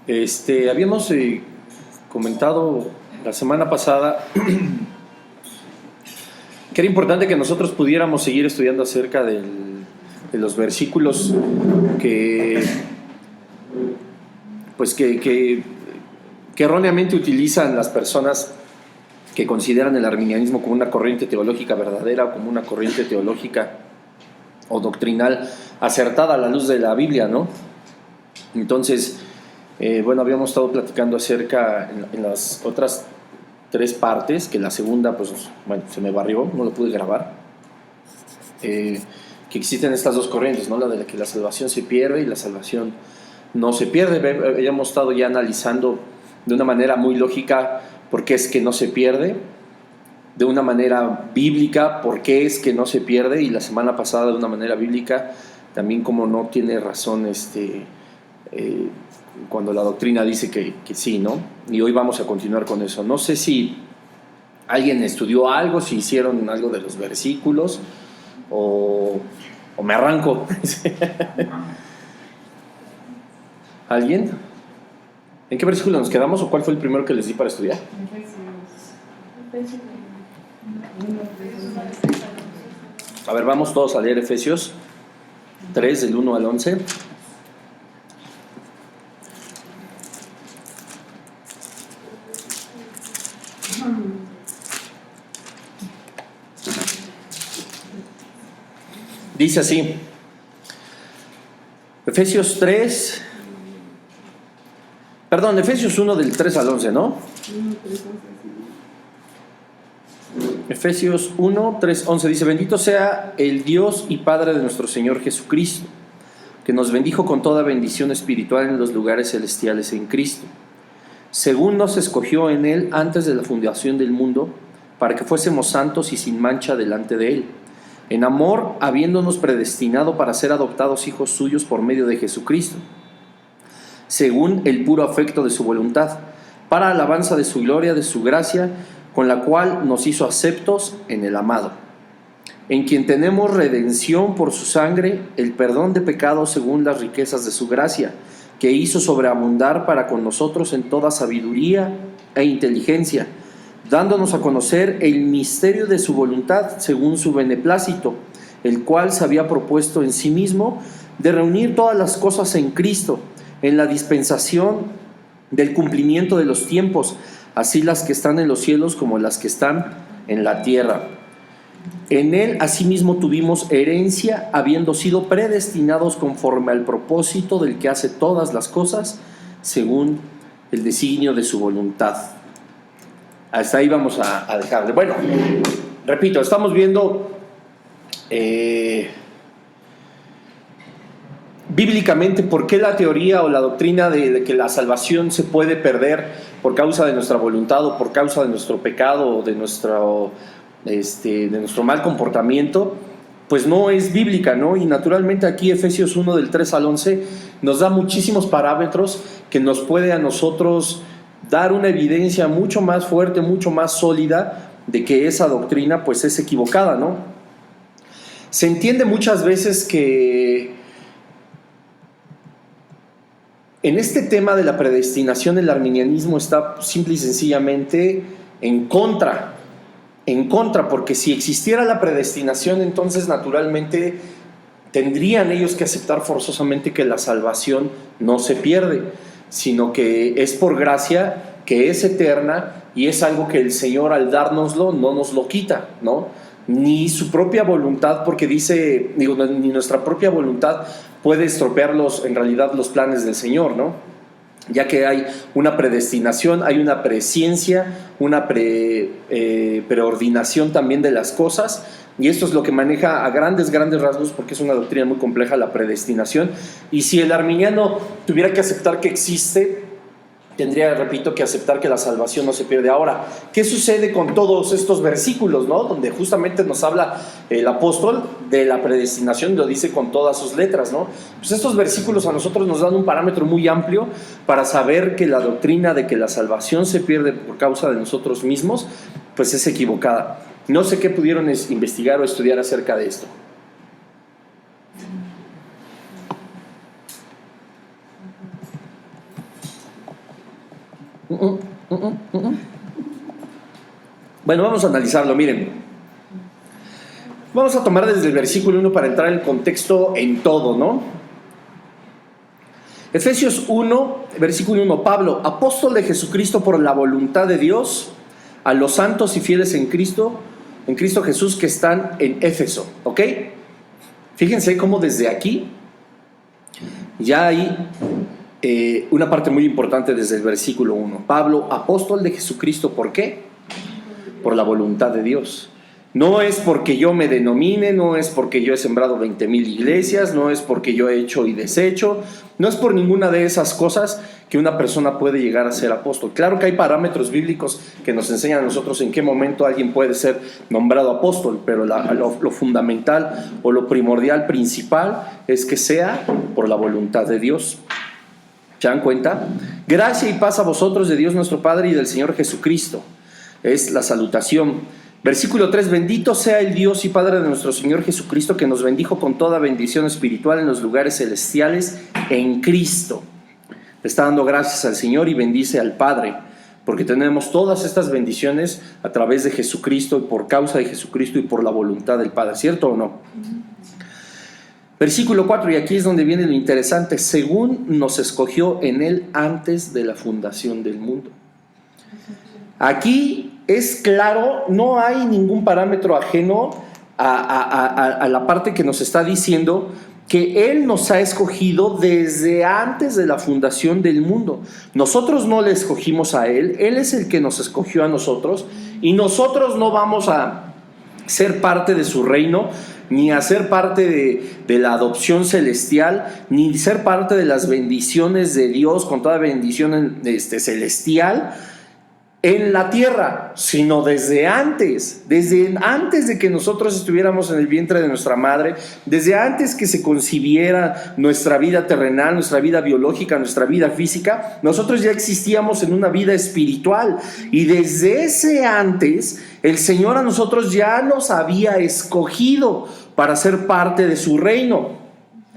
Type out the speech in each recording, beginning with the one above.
Habíamos comentado la semana pasada que era importante que nosotros pudiéramos seguir estudiando acerca de los versículos que, pues que erróneamente utilizan las personas que consideran el arminianismo como una corriente teológica verdadera o como una corriente teológica o doctrinal acertada a la luz de la Biblia, ¿no? Entonces, habíamos estado platicando acerca en las otras 3 partes, que la segunda, se me barrió, no lo pude grabar, que existen estas 2 corrientes, ¿no? La de la que la salvación se pierde y la salvación no se pierde. Habíamos estado ya analizando de una manera muy lógica por qué es que no se pierde, de una manera bíblica por qué es que no se pierde, y la semana pasada de una manera bíblica también como no tiene razón cuando la doctrina dice que sí, ¿no? Y hoy vamos a continuar con eso. No sé si alguien estudió algo, si hicieron algo de los versículos o me arranco. ¿Alguien? ¿En qué versículo nos quedamos o cuál fue el primero que les di para estudiar? A ver, vamos todos a leer Efesios 3 del 1 al 11. Dice así, Efesios 1 del 3 al 11, ¿no? Efesios 1, 3, 11 dice: Bendito sea el Dios y Padre de nuestro Señor Jesucristo, que nos bendijo con toda bendición espiritual en los lugares celestiales en Cristo, según nos escogió en Él antes de la fundación del mundo, para que fuésemos santos y sin mancha delante de Él, en amor, habiéndonos predestinado para ser adoptados hijos suyos por medio de Jesucristo, según el puro afecto de su voluntad, para alabanza de su gloria, de su gracia, con la cual nos hizo aceptos en el amado, en quien tenemos redención por su sangre, el perdón de pecados según las riquezas de su gracia, que hizo sobreabundar para con nosotros en toda sabiduría e inteligencia, dándonos a conocer el misterio de su voluntad según su beneplácito, el cual se había propuesto en sí mismo de reunir todas las cosas en Cristo, en la dispensación del cumplimiento de los tiempos, así las que están en los cielos como las que están en la tierra. En Él asimismo tuvimos herencia, habiendo sido predestinados conforme al propósito del que hace todas las cosas, según el designio de su voluntad. Hasta ahí vamos a dejarle. Bueno, repito, estamos viendo bíblicamente por qué la teoría o la doctrina de que la salvación se puede perder por causa de nuestra voluntad o por causa de nuestro pecado o de nuestro mal comportamiento, pues no es bíblica, ¿no? Y naturalmente aquí Efesios 1 del 3 al 11 nos da muchísimos parámetros que nos puede a nosotros dar una evidencia mucho más fuerte, mucho más sólida de que esa doctrina pues es equivocada, ¿no? Se entiende muchas veces que en este tema de la predestinación el arminianismo está simple y sencillamente en contra, porque si existiera la predestinación, entonces naturalmente tendrían ellos que aceptar forzosamente que la salvación no se pierde, sino que es por gracia, que es eterna y es algo que el Señor al dárnoslo no nos lo quita, ¿no? Ni su propia voluntad, porque ni nuestra propia voluntad puede estropear en realidad los planes del Señor, ¿no? Ya que hay una predestinación, hay una presciencia, una preordinación también de las cosas, y esto es lo que maneja a grandes rasgos, porque es una doctrina muy compleja, la predestinación. Y si el arminiano tuviera que aceptar que existe, tendría, repito, que aceptar que la salvación no se pierde. Ahora, ¿qué sucede con todos estos versículos, ¿no? Donde justamente nos habla el apóstol de la predestinación, lo dice con todas sus letras, ¿no? Pues estos versículos a nosotros nos dan un parámetro muy amplio para saber que la doctrina de que la salvación se pierde por causa de nosotros mismos, pues es equivocada. No sé qué pudieron investigar o estudiar acerca de esto. Bueno, vamos a analizarlo, miren. Vamos a tomar desde el versículo 1 para entrar en contexto en todo, ¿no? Efesios 1, versículo 1, Pablo, apóstol de Jesucristo por la voluntad de Dios, a los santos y fieles en Cristo Jesús que están en Éfeso, ¿ok? Fíjense cómo desde aquí ya hay una parte muy importante desde el versículo 1. Pablo, apóstol de Jesucristo, ¿por qué? Por la voluntad de Dios. No es porque yo me denomine, no es porque yo he sembrado 20,000 iglesias, no es porque yo he hecho y deshecho, no es por ninguna de esas cosas que una persona puede llegar a ser apóstol. Claro que hay parámetros bíblicos que nos enseñan a nosotros en qué momento alguien puede ser nombrado apóstol, pero lo fundamental o lo primordial, principal, es que sea por la voluntad de Dios. ¿Se dan cuenta? Gracia y paz a vosotros de Dios nuestro Padre y del Señor Jesucristo. Es la salutación. Versículo 3, bendito sea el Dios y Padre de nuestro Señor Jesucristo, que nos bendijo con toda bendición espiritual en los lugares celestiales en Cristo. Le está dando gracias al Señor y bendice al Padre, porque tenemos todas estas bendiciones a través de Jesucristo y por causa de Jesucristo y por la voluntad del Padre, ¿cierto o no? Versículo 4, y aquí es donde viene lo interesante, según nos escogió en Él antes de la fundación del mundo. Aquí es claro, no hay ningún parámetro ajeno a la parte que nos está diciendo que Él nos ha escogido desde antes de la fundación del mundo. Nosotros no le escogimos a Él, Él es el que nos escogió a nosotros, y nosotros no vamos a ser parte de su reino, ni a ser parte de la adopción celestial, ni ser parte de las bendiciones de Dios con toda bendición celestial en la tierra, sino desde antes de que nosotros estuviéramos en el vientre de nuestra madre, desde antes que se concibiera nuestra vida terrenal, nuestra vida biológica, nuestra vida física, nosotros ya existíamos en una vida espiritual, y desde ese antes el Señor a nosotros ya nos había escogido para ser parte de su reino.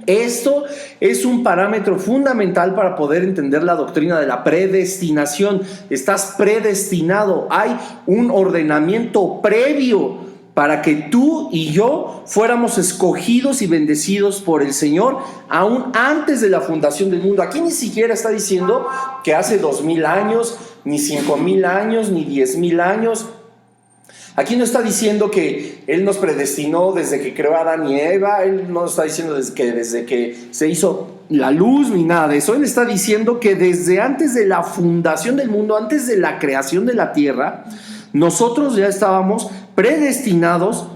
Esto es un parámetro fundamental para poder entender la doctrina de la predestinación. Estás predestinado, hay un ordenamiento previo para que tú y yo fuéramos escogidos y bendecidos por el Señor aún antes de la fundación del mundo. Aquí ni siquiera está diciendo que hace 2,000 años, ni 5,000 años, ni 10,000 años. Aquí no está diciendo que Él nos predestinó desde que creó a Adán y Eva. Él no está diciendo desde que se hizo la luz ni nada de eso. Él está diciendo que desde antes de la fundación del mundo, antes de la creación de la tierra, nosotros ya estábamos predestinados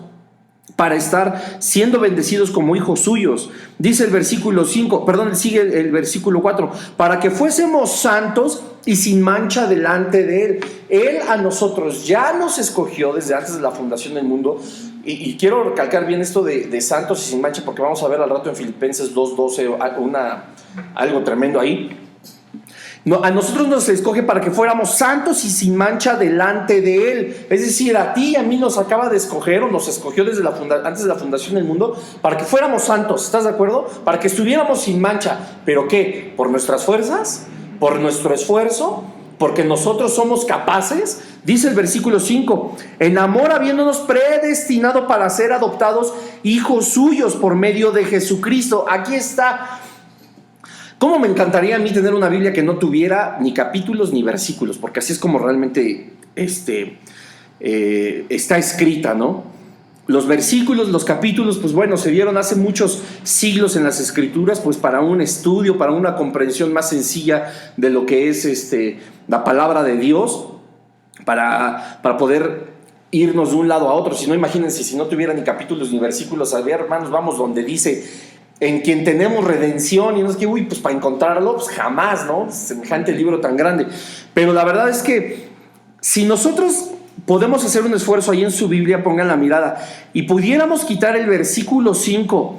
para estar siendo bendecidos como hijos suyos. Dice el versículo 5, sigue el versículo 4, para que fuésemos santos y sin mancha delante de Él. Él a nosotros ya nos escogió desde antes de la fundación del mundo, y quiero recalcar bien esto de santos y sin mancha, porque vamos a ver al rato en Filipenses 2:12 algo tremendo ahí. No, a nosotros nos escoge para que fuéramos santos y sin mancha delante de Él. Es decir, a ti y a mí nos acaba de escoger, o nos escogió desde antes de la fundación del mundo, para que fuéramos santos. ¿Estás de acuerdo? Para que estuviéramos sin mancha. ¿Pero qué? ¿Por nuestras fuerzas? ¿Por nuestro esfuerzo? ¿Porque nosotros somos capaces? Dice el versículo 5, en amor habiéndonos predestinado para ser adoptados hijos suyos por medio de Jesucristo. Aquí está. ¿Cómo me encantaría a mí tener una Biblia que no tuviera ni capítulos ni versículos? Porque así es como realmente está escrita, ¿no? Los versículos, los capítulos, pues bueno, se dieron hace muchos siglos en las Escrituras, pues para un estudio, para una comprensión más sencilla de lo que es la palabra de Dios, para poder irnos de un lado a otro. Si no, imagínense, si no tuviera ni capítulos ni versículos, a ver, hermanos, vamos donde dice en quien tenemos redención, y no es que, pues para encontrarlo, pues jamás, ¿no? Semejante libro tan grande. Pero la verdad es que si nosotros podemos hacer un esfuerzo ahí en su Biblia, pongan la mirada, y pudiéramos quitar el versículo 5,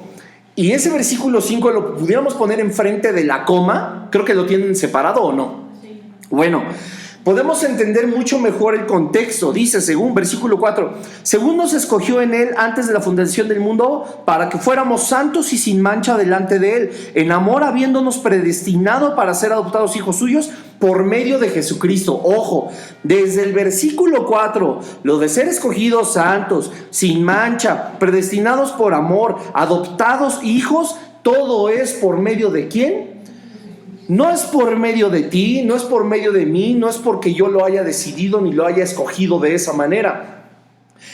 y ese versículo 5 lo pudiéramos poner enfrente de la coma, creo que lo tienen separado, ¿o no? Sí. Bueno, podemos entender mucho mejor el contexto. Dice, según versículo 4, según nos escogió en Él antes de la fundación del mundo, para que fuéramos santos y sin mancha delante de Él, en amor habiéndonos predestinado para ser adoptados hijos suyos por medio de Jesucristo. Ojo, desde el versículo 4, lo de ser escogidos santos, sin mancha, predestinados por amor, adoptados hijos, todo es por medio de ¿quién? No es por medio de ti, no es por medio de mí, no es porque yo lo haya decidido ni lo haya escogido de esa manera.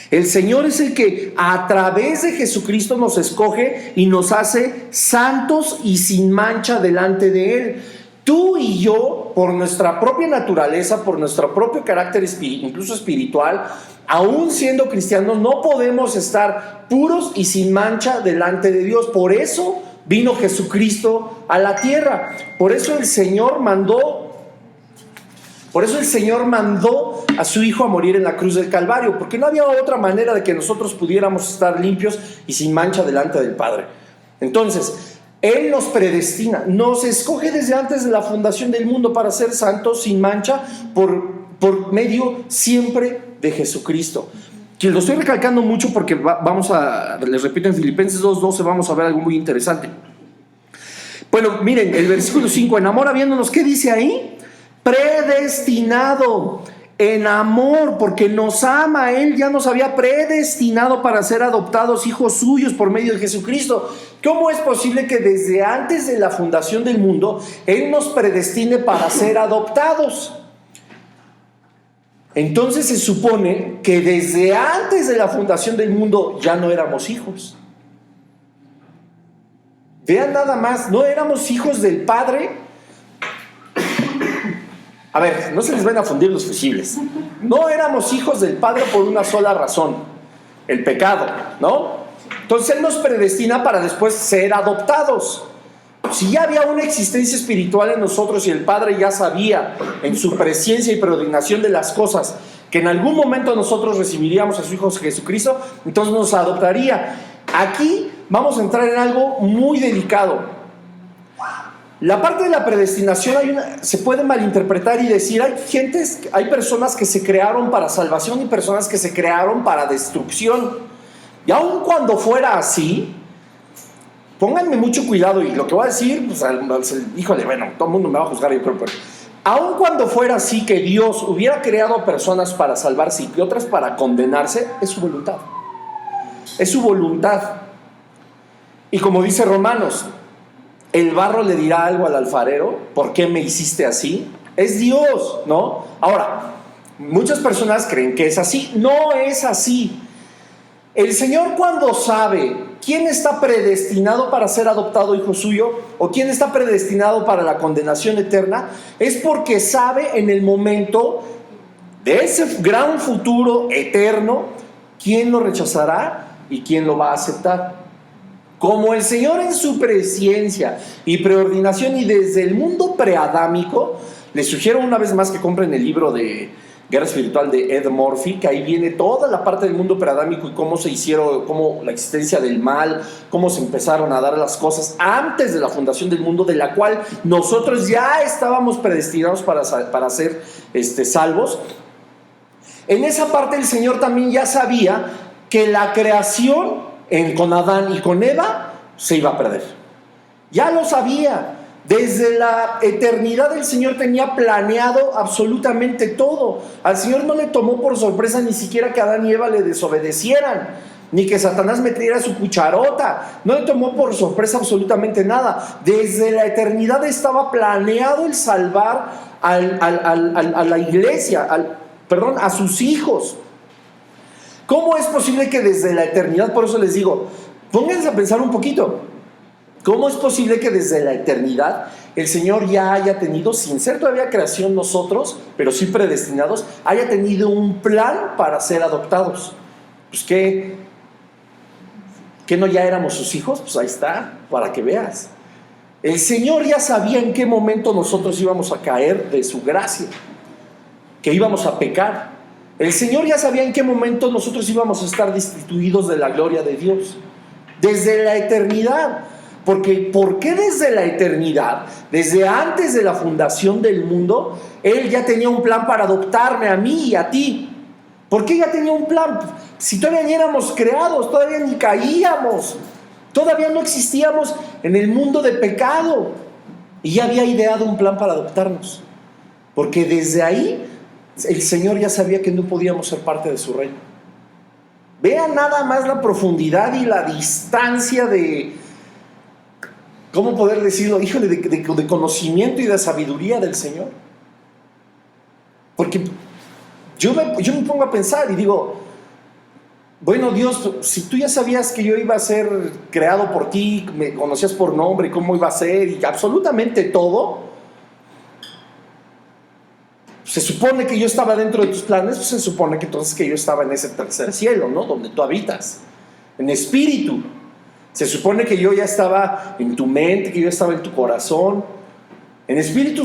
El Señor es el que a través de Jesucristo nos escoge y nos hace santos y sin mancha delante de Él. Tú y yo, por nuestra propia naturaleza, por nuestro propio carácter incluso espiritual, aún siendo cristianos, no podemos estar puros y sin mancha delante de Dios. Por eso vino Jesucristo a la tierra. Por eso el Señor mandó a su Hijo a morir en la cruz del Calvario, porque no había otra manera de que nosotros pudiéramos estar limpios y sin mancha delante del Padre. Entonces, Él nos predestina, nos escoge desde antes de la fundación del mundo para ser santos sin mancha por medio siempre de Jesucristo. Que lo estoy recalcando mucho porque les repito, en Filipenses 2:12 vamos a ver algo muy interesante. Bueno, miren, el versículo 5, en amor habiéndonos, ¿qué dice ahí? Predestinado, en amor, porque nos ama. Él ya nos había predestinado para ser adoptados hijos suyos por medio de Jesucristo. ¿Cómo es posible que desde antes de la fundación del mundo Él nos predestine para ser adoptados? Entonces se supone que desde antes de la fundación del mundo ya no éramos hijos. Vean nada más, no éramos hijos del Padre. A ver, no se les van a fundir los fusibles. No éramos hijos del Padre por una sola razón: el pecado, ¿no? Entonces Él nos predestina para después ser adoptados. Si ya había una existencia espiritual en nosotros y el Padre ya sabía en su presencia y preordinación de las cosas que en algún momento nosotros recibiríamos a su Hijo Jesucristo, entonces nos adoptaría. Aquí vamos a entrar en algo muy delicado. La parte de la predestinación se puede malinterpretar y decir, hay personas que se crearon para salvación y personas que se crearon para destrucción. Y aun cuando fuera así, pónganme mucho cuidado, y lo que voy a decir, pues, híjole, bueno, todo el mundo me va a juzgar, yo creo, pero aun cuando fuera así, que Dios hubiera creado personas para salvarse y otras para condenarse, es su voluntad. Es su voluntad. Y como dice Romanos, el barro le dirá algo al alfarero: ¿por qué me hiciste así? Es Dios, ¿no? Ahora, muchas personas creen que es así. No es así. El Señor, cuando sabe quién está predestinado para ser adoptado hijo suyo o quién está predestinado para la condenación eterna, es porque sabe en el momento de ese gran futuro eterno quién lo rechazará y quién lo va a aceptar. Como el Señor en su presciencia y preordinación y desde el mundo preadámico, les sugiero una vez más que compren el libro de Guerra Espiritual de Ed Murphy, que ahí viene toda la parte del mundo preadámico y cómo se hicieron, cómo la existencia del mal, cómo se empezaron a dar las cosas antes de la fundación del mundo, de la cual nosotros ya estábamos predestinados para ser salvos. En esa parte el Señor también ya sabía que la creación con Adán y con Eva se iba a perder. Ya lo sabía. Desde la eternidad el Señor tenía planeado absolutamente todo. Al Señor no le tomó por sorpresa ni siquiera que Adán y Eva le desobedecieran, ni que Satanás metiera su cucharota. No le tomó por sorpresa absolutamente nada. Desde la eternidad estaba planeado el salvar a la iglesia, a sus hijos. ¿Cómo es posible que desde la eternidad, por eso les digo, pónganse a pensar un poquito, ¿cómo es posible que desde la eternidad el Señor ya haya tenido, sin ser todavía creación nosotros, pero sí predestinados, haya tenido un plan para ser adoptados? Pues ¿qué no ya éramos sus hijos? Pues ahí está, para que veas. El Señor ya sabía en qué momento nosotros íbamos a caer de su gracia, que íbamos a pecar. El Señor ya sabía en qué momento nosotros íbamos a estar destituidos de la gloria de Dios. Desde la eternidad. Porque ¿por qué desde la eternidad, desde antes de la fundación del mundo, Él ya tenía un plan para adoptarme a mí y a ti? ¿Por qué ya tenía un plan? Si todavía ni éramos creados, todavía ni caíamos, todavía no existíamos en el mundo de pecado, y ya había ideado un plan para adoptarnos. Porque desde ahí el Señor ya sabía que no podíamos ser parte de su reino. Vean nada más la profundidad y la distancia de, ¿cómo poder decirlo? Híjole, de conocimiento y de sabiduría del Señor. Porque yo me pongo a pensar y digo, bueno, Dios, si tú ya sabías que yo iba a ser creado por ti, me conocías por nombre, cómo iba a ser y absolutamente todo, se supone que yo estaba dentro de tus planes, pues se supone que entonces que yo estaba en ese tercer cielo, ¿no? Donde tú habitas, en espíritu. Se supone que yo ya estaba en tu mente, que yo estaba en tu corazón. En espíritu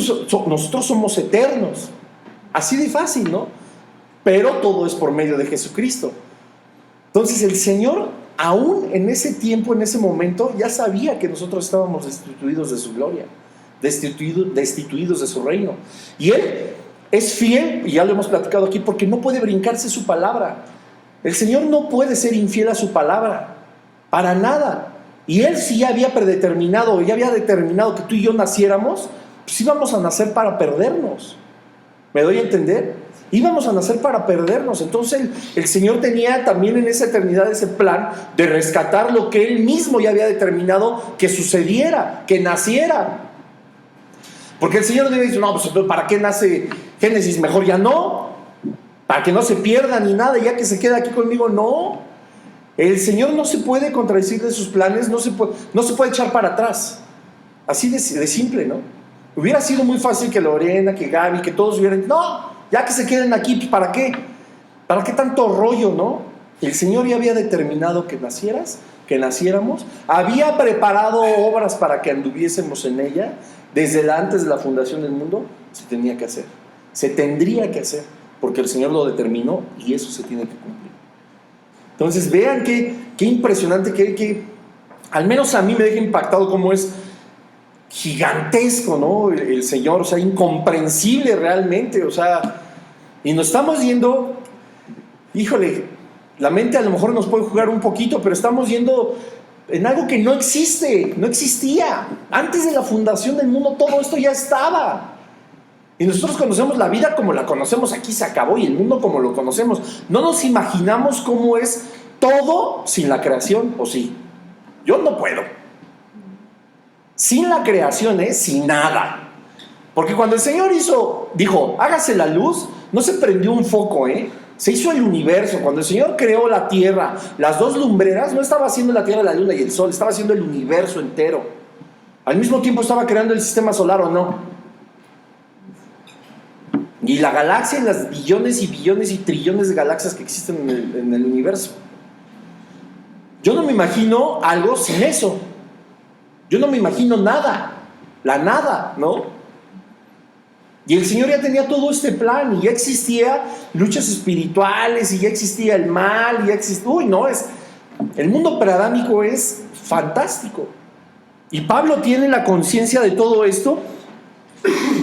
nosotros somos eternos. Así de fácil, ¿no? Pero todo es por medio de Jesucristo. Entonces el Señor, aún en ese tiempo, en ese momento, ya sabía que nosotros estábamos destituidos de su gloria, destituidos de su reino. Y Él es fiel, y ya lo hemos platicado aquí, porque no puede brincarse su palabra. El Señor no puede ser infiel a su palabra, para nada. Y Él sí ya había predeterminado, ya había determinado que tú y yo naciéramos, pues íbamos a nacer para perdernos. ¿Me doy a entender? Íbamos a nacer para perdernos. Entonces el Señor tenía también en esa eternidad ese plan de rescatar lo que Él mismo ya había determinado que sucediera, que naciera. Porque el Señor dice, no, pues ¿para qué nace Génesis? Mejor ya no, para que no se pierda ni nada, ya que se queda aquí conmigo. No, el Señor no se puede contradecir de sus planes, no se puede echar para atrás. Así de simple, ¿no? Hubiera sido muy fácil que Lorena, que Gaby, que todos hubieran, no, ya que se queden aquí, pues ¿para qué? ¿Para qué tanto rollo, no? El Señor ya había determinado que naciéramos, había preparado obras para que anduviésemos en ella, desde antes de la fundación del mundo, se tenía que hacer, se tendría que hacer, porque el Señor lo determinó y eso se tiene que cumplir. Entonces vean qué impresionante, que al menos a mí me deja impactado cómo es gigantesco, ¿no? El Señor, o sea, incomprensible realmente, o sea, y nos estamos yendo, híjole, la mente a lo mejor nos puede jugar un poquito, pero estamos yendo en algo que no existe, no existía. Antes de la fundación del mundo todo esto ya estaba. Y nosotros conocemos la vida como la conocemos, aquí se acabó, y el mundo como lo conocemos. No nos imaginamos cómo es todo sin la creación, ¿o sí? Yo no puedo. Sin la creación es sin nada. Porque cuando el Señor dijo, hágase la luz, no se prendió un foco, se hizo el universo. Cuando el Señor creó la tierra, las dos lumbreras, no estaba haciendo la tierra, la luna y el sol, estaba haciendo el universo entero. Al mismo tiempo estaba creando el sistema solar, ¿o no? Y la galaxia y las billones y billones y trillones de galaxias que existen en el universo. Yo no me imagino algo sin eso. Yo no me imagino nada, la nada, ¿no? Y el Señor ya tenía todo este plan, y ya existía luchas espirituales, y ya existía el mal, y ya existía... el mundo preadámico es fantástico. Y Pablo tiene la conciencia de todo esto,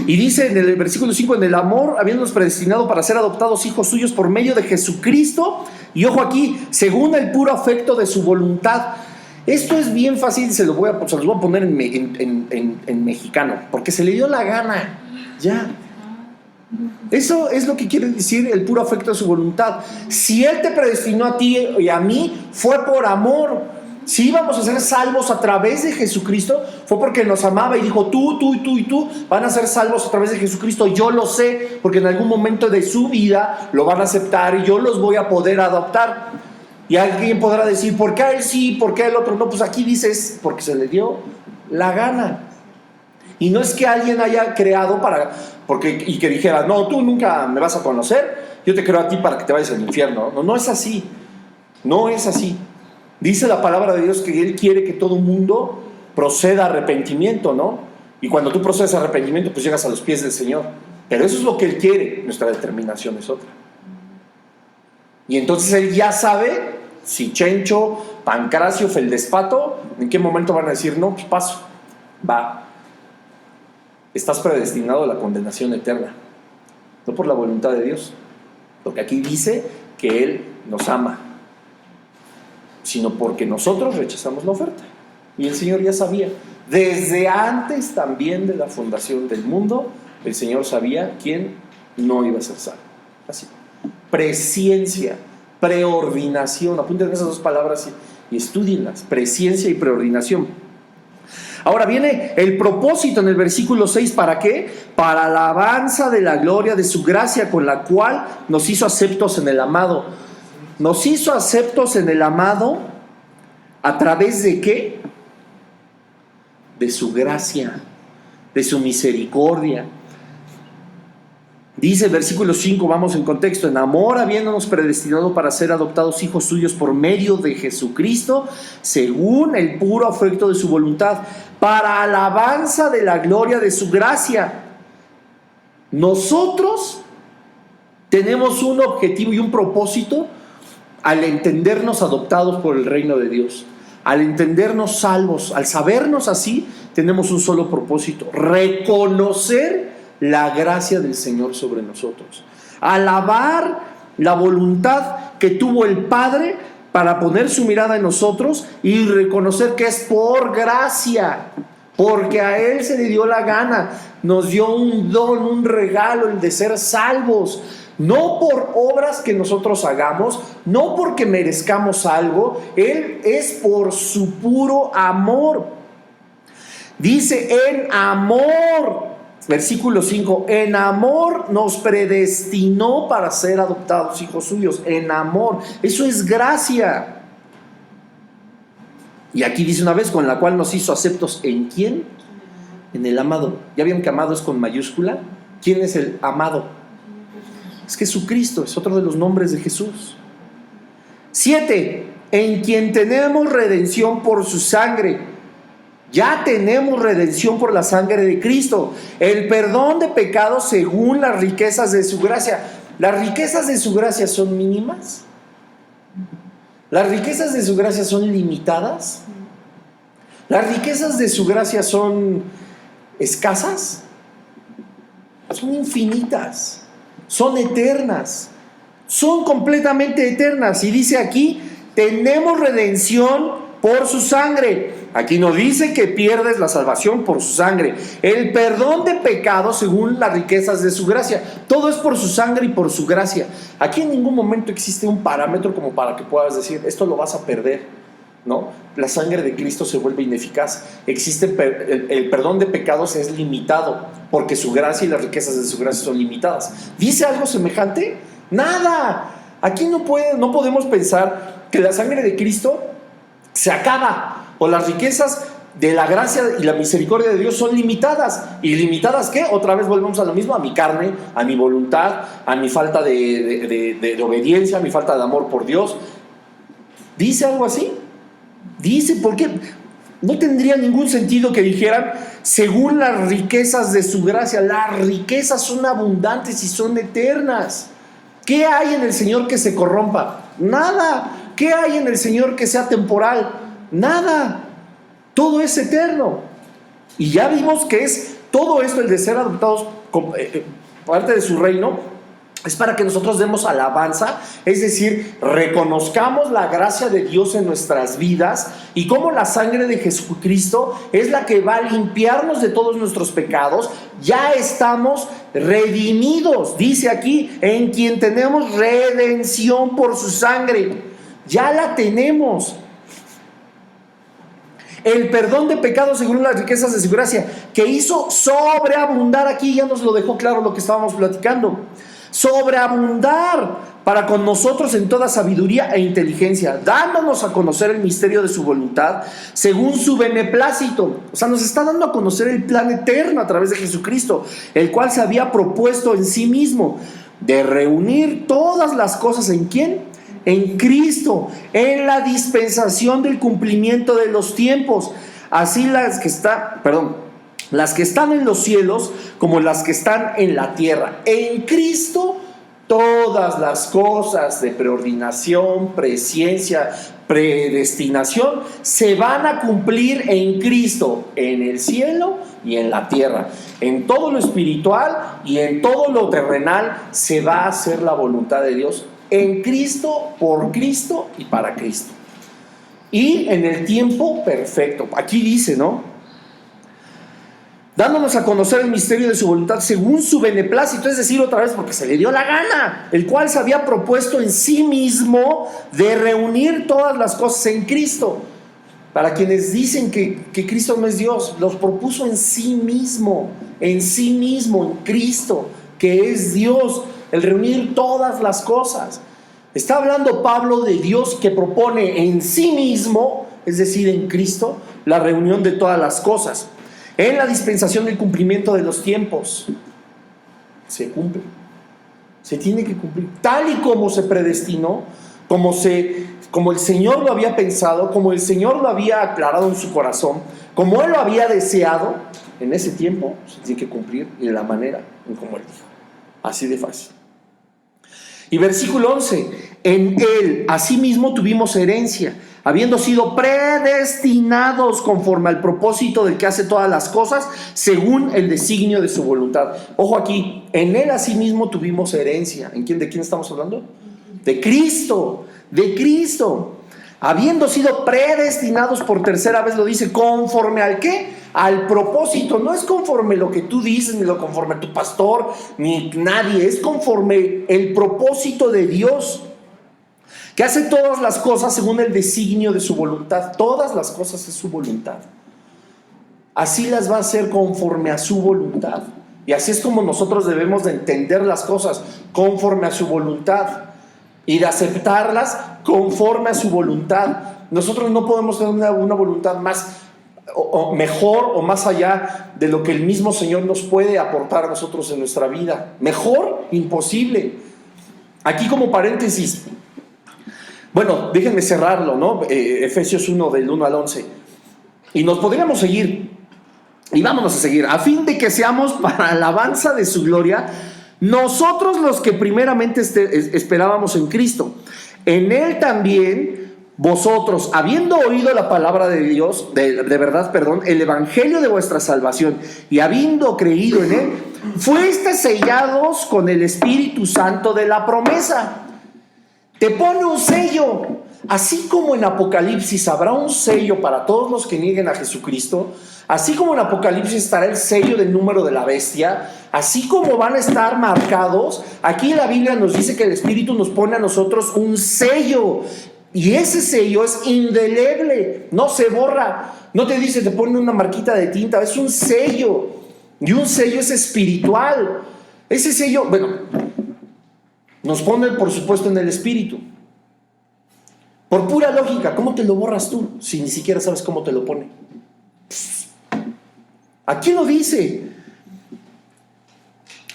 y dice en el versículo 5, en el amor, habiéndonos predestinado para ser adoptados hijos suyos por medio de Jesucristo, y ojo aquí, según el puro afecto de su voluntad. Esto es bien fácil, se los voy a poner en mexicano, porque se le dio la gana, ya. Eso es lo que quiere decir el puro afecto de su voluntad. Si Él te predestinó a ti y a mí, fue por amor. Si íbamos a ser salvos a través de Jesucristo, fue porque nos amaba y dijo, tú y tú van a ser salvos a través de Jesucristo. Yo lo sé, porque en algún momento de su vida lo van a aceptar y yo los voy a poder adoptar. Y alguien podrá decir, ¿por qué a él sí, por qué al otro no? Pues aquí dices, porque se le dio la gana. Y no es que alguien haya creado y que dijera, no, tú nunca me vas a conocer, yo te creo a ti para que te vayas al infierno. No es así, no es así. Dice la palabra de Dios que Él quiere que todo mundo proceda a arrepentimiento, ¿no? Y cuando tú procedes a arrepentimiento, pues llegas a los pies del Señor. Pero eso es lo que Él quiere, nuestra determinación es otra. Y entonces Él ya sabe si Chencho, Pancracio, Feldespato ¿En qué momento van a decir, no, pues paso? Va. Estás predestinado a la condenación eterna, no por la voluntad de Dios, porque aquí dice que Él nos ama, sino porque nosotros rechazamos la oferta. Y el Señor ya sabía, desde antes también de la fundación del mundo, el Señor sabía quién no iba a ser salvo. Así. Presciencia, preordinación, apunten esas dos palabras y estudienlas, presciencia y preordinación. Ahora viene el propósito en el versículo 6, ¿para qué? Para alabanza de la gloria de su gracia, con la cual nos hizo aceptos en el amado. Nos hizo aceptos en el amado, ¿a través de qué? De su gracia, de su misericordia. Dice el versículo 5, vamos en contexto: en amor habiéndonos predestinado para ser adoptados hijos suyos por medio de Jesucristo, según el puro afecto de su voluntad, para alabanza de la gloria de su gracia. Nosotros tenemos un objetivo y un propósito al entendernos adoptados por el reino de Dios, al entendernos salvos, al sabernos así, tenemos un solo propósito: reconocer la gracia del Señor sobre nosotros, alabar la voluntad que tuvo el Padre para poner su mirada en nosotros y reconocer que es por gracia, porque a Él se le dio la gana, nos dio un don, un regalo, el de ser salvos, no por obras que nosotros hagamos, no porque merezcamos algo. Él es por su puro amor. Dice, en amor, versículo 5, en amor nos predestinó para ser adoptados hijos suyos. En amor, eso es gracia. Y aquí dice una vez, con la cual nos hizo aceptos. ¿En quién? En el amado. ¿Ya vieron que amado es con mayúscula? ¿Quién es el amado? Es Jesucristo, es otro de los nombres de Jesús. 7, en quien tenemos redención por su sangre. Ya tenemos redención por la sangre de Cristo, el perdón de pecados según las riquezas de su gracia. ¿Las riquezas de su gracia son mínimas? ¿Las riquezas de su gracia son limitadas? ¿Las riquezas de su gracia son escasas? Son infinitas, son eternas, son completamente eternas. Y dice aquí, tenemos redención por su sangre. Aquí no dice que pierdes la salvación por su sangre. El perdón de pecados según las riquezas de su gracia. Todo es por su sangre y por su gracia. Aquí en ningún momento existe un parámetro como para que puedas decir, esto lo vas a perder, ¿no? La sangre de Cristo se vuelve ineficaz. El perdón de pecados es limitado, porque su gracia y las riquezas de su gracia son limitadas. ¿Dice algo semejante? Nada. Aquí no podemos pensar que la sangre de Cristo se acaba, o las riquezas de la gracia y la misericordia de Dios son limitadas. ¿Y limitadas qué? Otra vez volvemos a lo mismo, a mi carne, a mi voluntad, a mi falta de obediencia, a mi falta de amor por Dios. ¿Dice algo así? Dice, ¿por qué? No tendría ningún sentido que dijeran, según las riquezas de su gracia. Las riquezas son abundantes y son eternas. ¿Qué hay en el Señor que se corrompa? Nada. ¿Qué hay en el Señor que sea temporal? Nada. Todo es eterno. Y ya vimos que es todo esto, el de ser adoptados parte de su reino, es para que nosotros demos alabanza, es decir, reconozcamos la gracia de Dios en nuestras vidas y cómo la sangre de Jesucristo es la que va a limpiarnos de todos nuestros pecados. Ya estamos redimidos, dice aquí, en quien tenemos redención por su sangre. Ya la tenemos. El perdón de pecados según las riquezas de su gracia, que hizo sobreabundar, aquí ya nos lo dejó claro lo que estábamos platicando, sobreabundar para con nosotros en toda sabiduría e inteligencia, dándonos a conocer el misterio de su voluntad según su beneplácito. O sea, nos está dando a conocer el plan eterno a través de Jesucristo, el cual se había propuesto en sí mismo de reunir todas las cosas ¿en quién? En Cristo, en la dispensación del cumplimiento de los tiempos, así las que están en los cielos como las que están en la tierra. En Cristo todas las cosas de preordinación, presciencia, predestinación, se van a cumplir en Cristo, en el cielo y en la tierra. En todo lo espiritual y en todo lo terrenal se va a hacer la voluntad de Dios, en Cristo, por Cristo y para Cristo. Y en el tiempo perfecto. Aquí dice, ¿no? Dándonos a conocer el misterio de su voluntad según su beneplácito, es decir, otra vez, porque se le dio la gana, el cual se había propuesto en sí mismo de reunir todas las cosas en Cristo. Para quienes dicen que Cristo no es Dios, los propuso en sí mismo, en Cristo, que es Dios, el reunir todas las cosas. Está hablando Pablo de Dios que propone en sí mismo, es decir, en Cristo, la reunión de todas las cosas. En la dispensación del cumplimiento de los tiempos, se cumple, se tiene que cumplir, tal y como se predestinó, como el Señor lo había pensado, como el Señor lo había aclarado en su corazón, como Él lo había deseado, en ese tiempo se tiene que cumplir de la manera en como Él dijo. Así de fácil. Y versículo 11, en Él asimismo tuvimos herencia, habiendo sido predestinados conforme al propósito del que hace todas las cosas, según el designio de su voluntad. Ojo aquí, en Él asimismo tuvimos herencia. ¿De quién estamos hablando? De Cristo, habiendo sido predestinados, por tercera vez lo dice, conforme al ¿qué? Al propósito. No es conforme lo que tú dices, ni lo conforme tu pastor, ni nadie, es conforme el propósito de Dios, que hace todas las cosas según el designio de su voluntad. Todas las cosas es su voluntad. Así las va a hacer conforme a su voluntad. Y así es como nosotros debemos de entender las cosas, conforme a su voluntad, y de aceptarlas conforme a su voluntad. Nosotros no podemos tener una voluntad más o mejor o más allá de lo que el mismo Señor nos puede aportar a nosotros en nuestra vida. Mejor, imposible. Aquí como paréntesis, bueno, déjenme cerrarlo, ¿no? Efesios 1 del 1 al 11. Y nos podríamos seguir, y vámonos a seguir, a fin de que seamos para alabanza de su gloria, nosotros los que primeramente esperábamos en Cristo. En Él también vosotros, habiendo oído la palabra de Dios, de verdad, el evangelio de vuestra salvación, y habiendo creído en Él, fuisteis sellados con el Espíritu Santo de la promesa. Te pone un sello, así como en Apocalipsis habrá un sello para todos los que nieguen a Jesucristo, así como en Apocalipsis estará el sello del número de la bestia, así como van a estar marcados, aquí la Biblia nos dice que el Espíritu nos pone a nosotros un sello, y ese sello es indeleble, no se borra, no te dice, te pone una marquita de tinta, es un sello, y un sello es espiritual. Ese sello, nos pone por supuesto en el Espíritu. Por pura lógica, ¿cómo te lo borras tú si ni siquiera sabes cómo te lo pone? Aquí lo dice.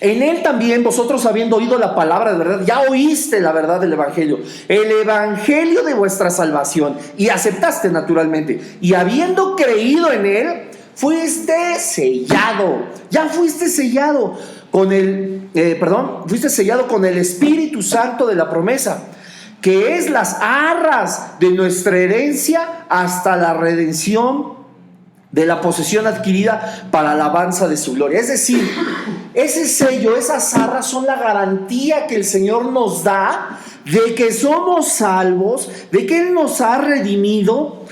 En Él también vosotros, habiendo oído la palabra de verdad, ya oíste la verdad del evangelio, el evangelio de vuestra salvación, y aceptaste naturalmente, y habiendo creído en Él, fuiste sellado. Ya fuiste sellado con fuiste sellado con el Espíritu Santo de la promesa, que es las arras de nuestra herencia hasta la redención de la posesión adquirida para alabanza de su gloria. Es decir, ese sello, esas arras son la garantía que el Señor nos da de que somos salvos, de que Él nos ha redimido,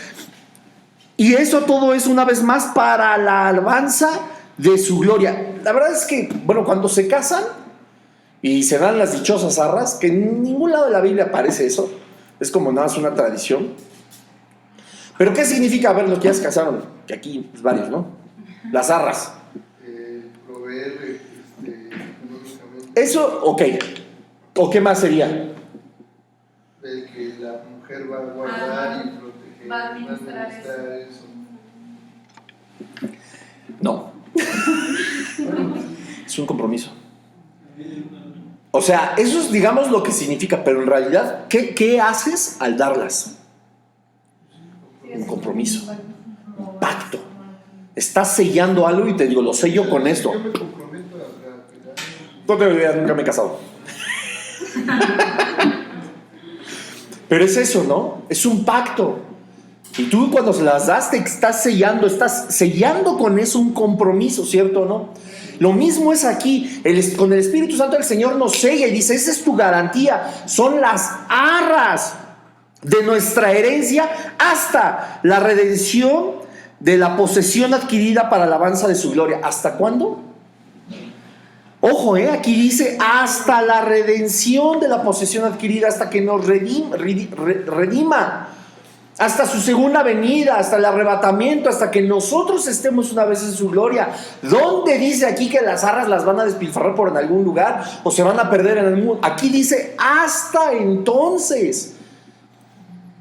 y eso todo es una vez más para la alabanza de su gloria. La verdad es que, cuando se casan y se dan las dichosas arras, que en ningún lado de la Biblia aparece eso, es como nada más una tradición. ¿Pero qué significa? A ver, los que ya se casaron, que aquí pues, varios, ¿no? Las arras. Proveer eso, ok. ¿O qué más sería? De que la mujer va a guardar y proteger, va a administrar eso. No. Es un compromiso. O sea, eso es, digamos, lo que significa, pero en realidad, ¿qué haces al darlas? Un compromiso, un pacto. Estás sellando algo y te digo, lo sello con esto. Yo me comprometo a No te olvides, nunca me he casado. Pero es eso, ¿no? Es un pacto. Y tú cuando se las das, te estás sellando con eso un compromiso, ¿cierto o no? Lo mismo es aquí, con el Espíritu Santo el Señor nos sella y dice, esa es tu garantía, son las arras de nuestra herencia hasta la redención de la posesión adquirida para la alabanza de su gloria. ¿Hasta cuándo? Ojo, aquí dice hasta la redención de la posesión adquirida, hasta que nos redima, hasta su segunda venida, hasta el arrebatamiento, hasta que nosotros estemos una vez en su gloria. ¿Dónde dice aquí que las arras las van a despilfarrar por en algún lugar o se van a perder en el mundo? Aquí dice hasta entonces.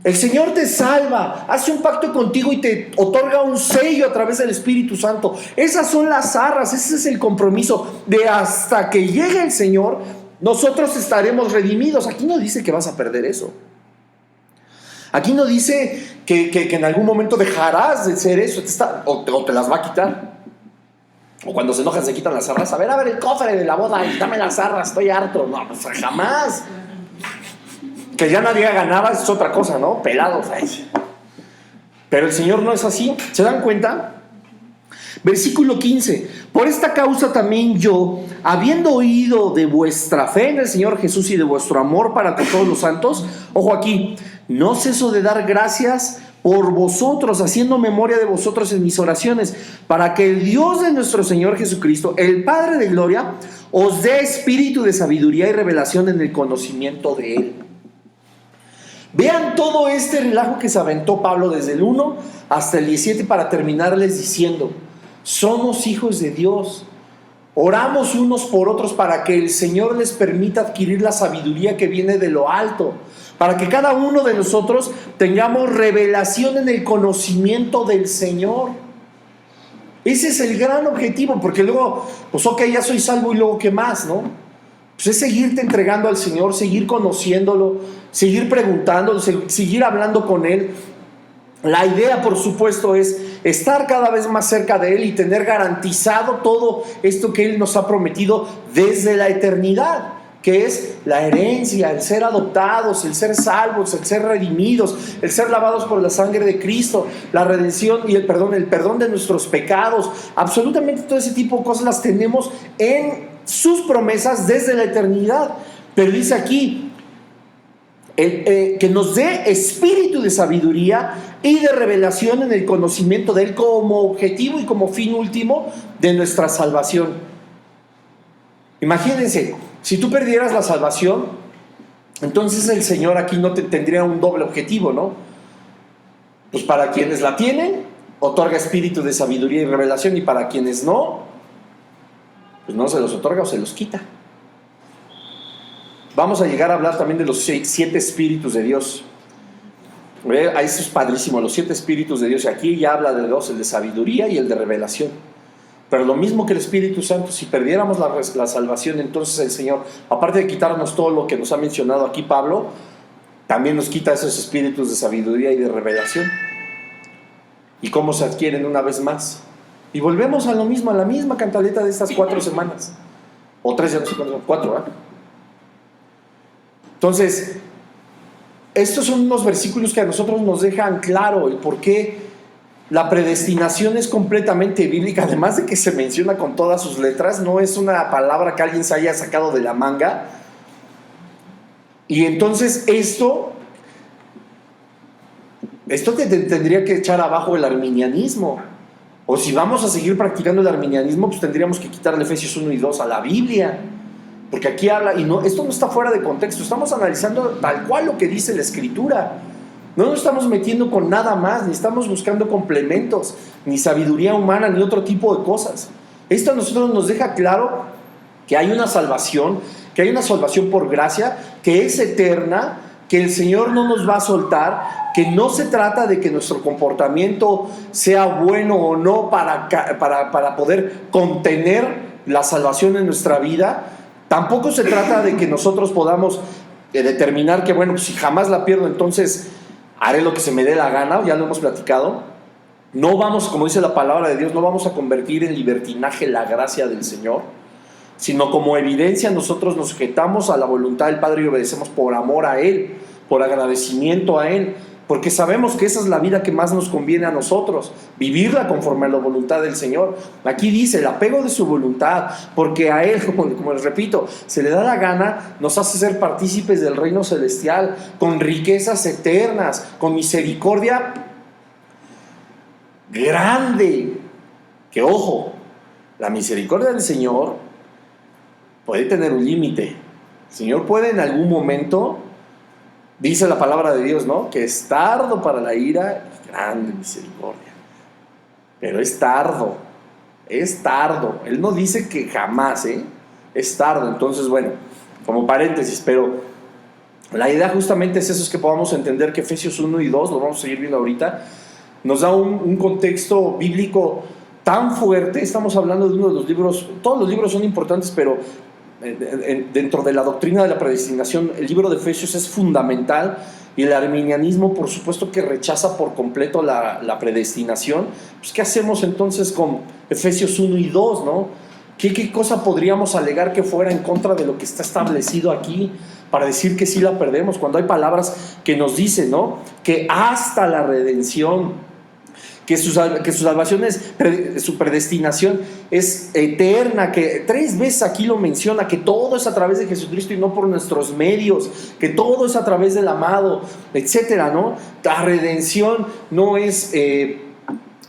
El Señor te salva, hace un pacto contigo y te otorga un sello a través del Espíritu Santo. Esas son las arras, ese es el compromiso de hasta que llegue el Señor, nosotros estaremos redimidos. Aquí no dice que vas a perder eso. Aquí no dice que en algún momento dejarás de ser eso, o te las va a quitar. O cuando se enojan se quitan las arras. A ver el cofre de la boda y dame las arras, estoy harto. No, pues jamás. Que ya nadie ganaba es otra cosa, ¿no? Pelados. Pero el Señor no es así. ¿Se dan cuenta? Versículo 15. Por esta causa también yo, habiendo oído de vuestra fe en el Señor Jesús y de vuestro amor para con todos los santos, ojo aquí, no ceso de dar gracias por vosotros, haciendo memoria de vosotros en mis oraciones, para que el Dios de nuestro Señor Jesucristo, el Padre de gloria, os dé espíritu de sabiduría y revelación en el conocimiento de Él. Vean todo este relajo que se aventó Pablo desde el 1 hasta el 17 para terminarles diciendo, somos hijos de Dios, oramos unos por otros para que el Señor les permita adquirir la sabiduría que viene de lo alto, para que cada uno de nosotros tengamos revelación en el conocimiento del Señor. Ese es el gran objetivo, porque luego, pues ok, ya soy salvo y luego ¿qué más, no? Pues es seguirte entregando al Señor, seguir conociéndolo, seguir preguntándolo, seguir hablando con Él. La idea, por supuesto, es estar cada vez más cerca de Él y tener garantizado todo esto que Él nos ha prometido desde la eternidad, que es la herencia, el ser adoptados, el ser salvos, el ser redimidos, el ser lavados por la sangre de Cristo, la redención y el perdón de nuestros pecados. Absolutamente todo ese tipo de cosas las tenemos en sus promesas desde la eternidad. Pero dice aquí que nos dé espíritu de sabiduría y de revelación en el conocimiento de Él como objetivo y como fin último de nuestra salvación. Imagínense, si tú perdieras la salvación, entonces el Señor aquí no tendría un doble objetivo, ¿no? Pues para quienes la tienen, otorga espíritu de sabiduría y revelación, y para quienes no, pues no se los otorga o se los quita. Vamos a llegar a hablar también de los 7 espíritus de Dios. Ahí eso es padrísimo, los 7 espíritus de Dios. Y aquí ya habla de 2, el de sabiduría y el de revelación. Pero lo mismo que el Espíritu Santo, si perdiéramos la salvación, entonces el Señor, aparte de quitarnos todo lo que nos ha mencionado aquí Pablo, también nos quita esos espíritus de sabiduría y de revelación. ¿Y cómo se adquieren una vez más? Y volvemos a lo mismo, a la misma cantaleta de estas 4 semanas. O 3, ya no sé cuántos, 4, ¿verdad? Entonces, estos son unos versículos que a nosotros nos dejan claro el por qué la predestinación es completamente bíblica. Además de que se menciona con todas sus letras, no es una palabra que alguien se haya sacado de la manga. Y entonces esto te tendría que echar abajo el arminianismo. O si vamos a seguir practicando el arminianismo, pues tendríamos que quitarle Efesios 1 y 2 a la Biblia. Porque aquí habla, y no, esto no está fuera de contexto, estamos analizando tal cual lo que dice la Escritura. No nos estamos metiendo con nada más, ni estamos buscando complementos, ni sabiduría humana, ni otro tipo de cosas. Esto a nosotros nos deja claro que hay una salvación por gracia, que es eterna, que el Señor no nos va a soltar, que no se trata de que nuestro comportamiento sea bueno o no para poder contener la salvación en nuestra vida. Tampoco se trata de que nosotros podamos determinar que, bueno, pues si jamás la pierdo, entonces haré lo que se me dé la gana. Ya lo hemos platicado. No vamos, como dice la palabra de Dios, no vamos a convertir en libertinaje la gracia del Señor, sino como evidencia nosotros nos sujetamos a la voluntad del Padre y obedecemos por amor a Él, por agradecimiento a Él, porque sabemos que esa es la vida que más nos conviene a nosotros, vivirla conforme a la voluntad del Señor. Aquí dice, el apego de su voluntad, porque a Él, como les repito, se le da la gana, nos hace ser partícipes del reino celestial, con riquezas eternas, con misericordia grande. Que ojo, la misericordia del Señor puede tener un límite. El Señor puede en algún momento, dice la palabra de Dios, ¿no?, que es tardo para la ira y grande misericordia. Pero es tardo. Él no dice que jamás, es tardo. Entonces, bueno, como paréntesis, pero la idea justamente es eso, es que podamos entender que Efesios 1 y 2, lo vamos a seguir viendo ahorita, nos da un contexto bíblico tan fuerte. Estamos hablando de uno de los libros, todos los libros son importantes, pero dentro de la doctrina de la predestinación, el libro de Efesios es fundamental, y el arminianismo, por supuesto, que rechaza por completo la predestinación. Pues, ¿qué hacemos entonces con Efesios 1 y 2, no? ¿Qué cosa podríamos alegar que fuera en contra de lo que está establecido aquí para decir que sí la perdemos? Cuando hay palabras que nos dicen, ¿no?, que hasta la redención, que su salvación su predestinación es eterna, que 3 veces aquí lo menciona, que todo es a través de Jesucristo y no por nuestros medios, que todo es a través del amado, etcétera, ¿no? La redención no es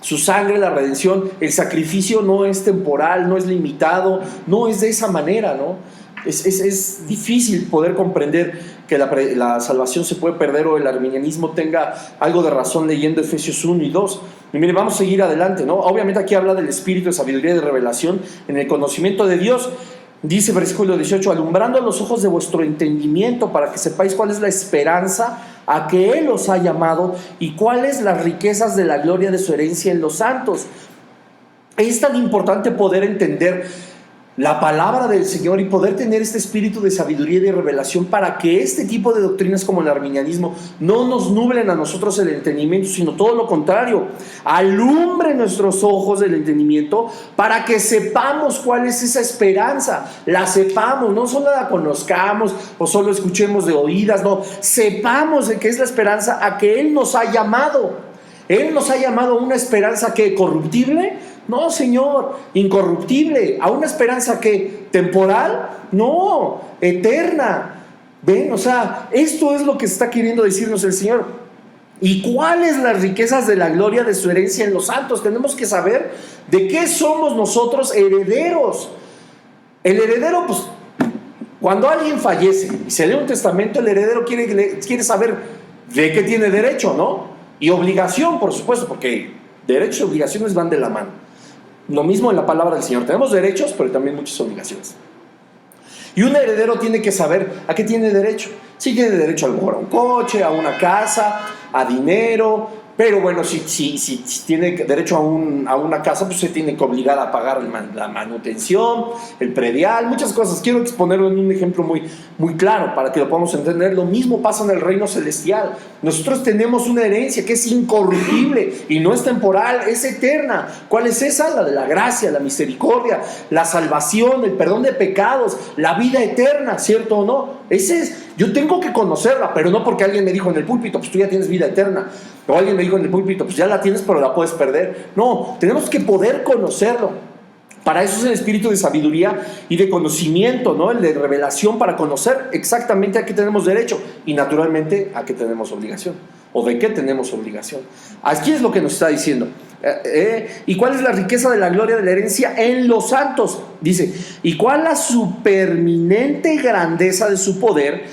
su sangre, la redención, el sacrificio no es temporal, no es limitado, no es de esa manera, ¿no? Es difícil poder comprender que la salvación se puede perder, o el arminianismo tenga algo de razón leyendo Efesios 1 y 2. Y mire, vamos a seguir adelante, ¿no? Obviamente aquí habla del espíritu de sabiduría y de revelación en el conocimiento de Dios. Dice versículo 18, alumbrando los ojos de vuestro entendimiento para que sepáis cuál es la esperanza a que Él os ha llamado y cuáles las riquezas de la gloria de su herencia en los santos. Es tan importante poder entender la palabra del Señor y poder tener este espíritu de sabiduría y de revelación para que este tipo de doctrinas como el arminianismo no nos nublen a nosotros el entendimiento, sino todo lo contrario, alumbre nuestros ojos del entendimiento para que sepamos cuál es esa esperanza, la sepamos, no solo la conozcamos o solo escuchemos de oídas, no, sepamos de qué es la esperanza a que Él nos ha llamado. Él nos ha llamado a una esperanza que corruptible. No, Señor, incorruptible. ¿A una esperanza que temporal? No, eterna. ¿Ven? O sea, esto es lo que está queriendo decirnos el Señor. ¿Y cuáles las riquezas de la gloria de su herencia en los santos? Tenemos que saber de qué somos nosotros herederos. El heredero, pues, cuando alguien fallece y se lee un testamento, el heredero quiere saber de qué tiene derecho, ¿no? Y obligación, por supuesto, porque derechos y obligaciones van de la mano. Lo mismo en la palabra del Señor. Tenemos derechos, pero también muchas obligaciones. Y un heredero tiene que saber a qué tiene derecho. Sí tiene derecho a lo mejor a un coche, a una casa, a dinero. Pero bueno, si tiene derecho a una casa, pues se tiene que obligar a pagar la manutención, el predial, muchas cosas. Quiero exponerlo en un ejemplo muy, muy claro para que lo podamos entender. Lo mismo pasa en el reino celestial. Nosotros tenemos una herencia que es incorruptible y no es temporal, es eterna. ¿Cuál es esa? La de la gracia, la misericordia, la salvación, el perdón de pecados, la vida eterna, ¿cierto o no? Ese es. Yo tengo que conocerla, pero no porque alguien me dijo en el púlpito, pues tú ya tienes vida eterna. O alguien me dijo en el púlpito, pues ya la tienes, pero la puedes perder. No, tenemos que poder conocerlo. Para eso es el espíritu de sabiduría y de conocimiento, ¿no? El de revelación, para conocer exactamente a qué tenemos derecho y naturalmente a qué tenemos obligación. O de qué tenemos obligación. Aquí es lo que nos está diciendo. ¿Y cuál es la riqueza de la gloria de la herencia en los santos? Dice, ¿y cuál la superminente grandeza de su poder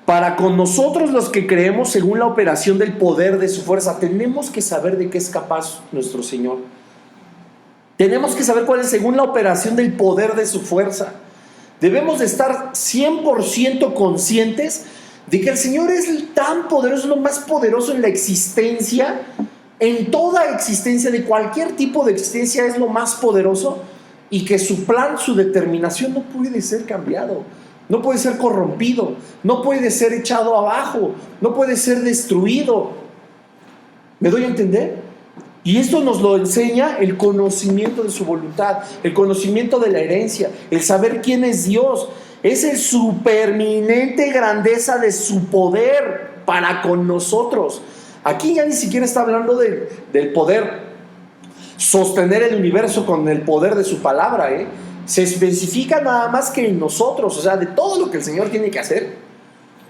para con nosotros los que creemos según la operación del poder de su fuerza? Tenemos que saber de qué es capaz nuestro Señor. Tenemos que saber cuál es según la operación del poder de su fuerza. Debemos de estar 100% conscientes de que el Señor es tan poderoso, lo más poderoso en la existencia, en toda existencia, de cualquier tipo de existencia es lo más poderoso, y que su plan, su determinación no puede ser cambiado, no puede ser corrompido, no puede ser echado abajo, no puede ser destruido. ¿Me doy a entender? Y esto nos lo enseña el conocimiento de su voluntad, el conocimiento de la herencia, el saber quién es Dios. Es el supereminente grandeza de su poder para con nosotros. Aquí ya ni siquiera está hablando del poder sostener el universo con el poder de su palabra, Se especifica nada más que en nosotros, o sea, de todo lo que el Señor tiene que hacer.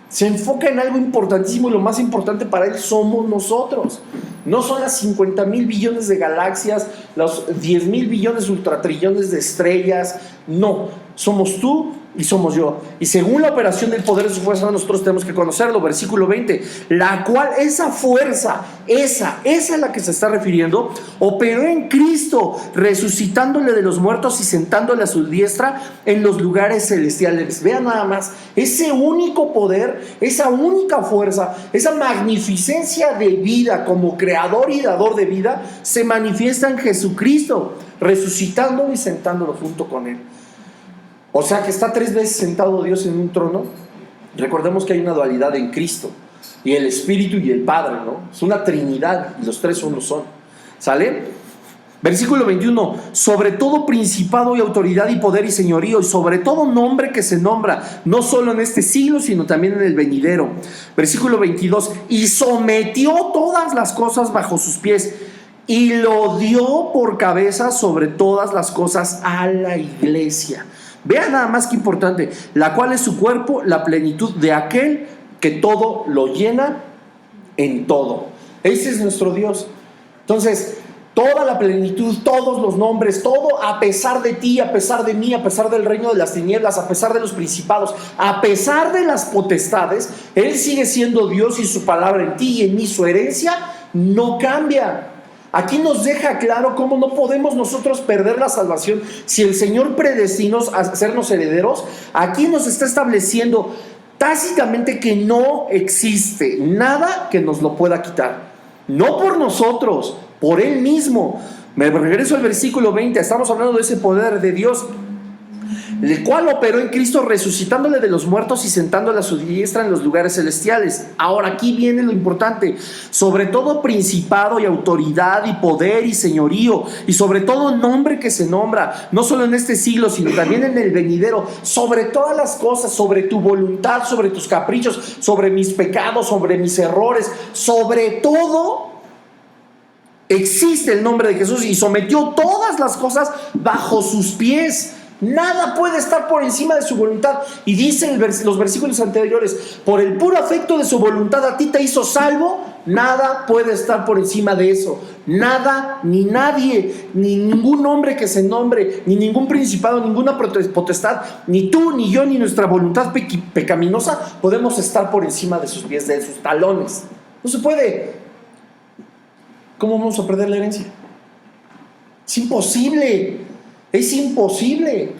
Se enfoca en algo importantísimo y lo más importante para Él somos nosotros. No son las 50,000 billones de galaxias, los 10,000 billones ultratrillones de estrellas. No, somos tú y somos yo. Y según la operación del poder de su fuerza, nosotros tenemos que conocerlo. Versículo 20, la cual esa fuerza, esa es la que se está refiriendo, operó en Cristo, resucitándole de los muertos y sentándole a su diestra en los lugares celestiales. Vean nada más, ese único poder, esa única fuerza, esa magnificencia de vida como creador y dador de vida, se manifiesta en Jesucristo, resucitándolo y sentándolo junto con Él. O sea que está 3 veces sentado Dios en un trono. Recordemos que hay una dualidad en Cristo, y el Espíritu y el Padre, ¿no? Es una trinidad y los 3 uno son. ¿Sale? Versículo 21, sobre todo principado y autoridad y poder y señorío, y sobre todo nombre que se nombra, no solo en este siglo, sino también en el venidero. Versículo 22, y sometió todas las cosas bajo sus pies, y lo dio por cabeza sobre todas las cosas a la iglesia. Vean nada más que importante, la cual es su cuerpo, la plenitud de aquel que todo lo llena en todo. Ese es nuestro Dios. Entonces, toda la plenitud, todos los nombres, todo a pesar de ti, a pesar de mí, a pesar del reino de las tinieblas, a pesar de los principados, a pesar de las potestades, Él sigue siendo Dios y su palabra en ti y en mí, su herencia, no cambia. Aquí nos deja claro cómo no podemos nosotros perder la salvación si el Señor predestinó a hacernos herederos. Aquí nos está estableciendo tácitamente que no existe nada que nos lo pueda quitar. No por nosotros, por Él mismo. Me regreso al versículo 20, estamos hablando de ese poder de Dios, el cual operó en Cristo resucitándole de los muertos y sentándole a su diestra en los lugares celestiales. Ahora aquí viene lo importante, sobre todo principado y autoridad y poder y señorío, y sobre todo nombre que se nombra, no solo en este siglo, sino también en el venidero, sobre todas las cosas, sobre tu voluntad, sobre tus caprichos, sobre mis pecados, sobre mis errores, sobre todo existe el nombre de Jesús, y sometió todas las cosas bajo sus pies. Nada puede estar por encima de su voluntad. Y dicen los versículos anteriores, por el puro afecto de su voluntad a ti te hizo salvo. Nada puede estar por encima de eso. Nada, ni nadie, ni ningún hombre que se nombre, ni ningún principado, ninguna potestad, ni tú, ni yo, ni nuestra voluntad pecaminosa podemos estar por encima de sus pies, de sus talones. No se puede. ¿Cómo vamos a perder la herencia? Es imposible. Es imposible.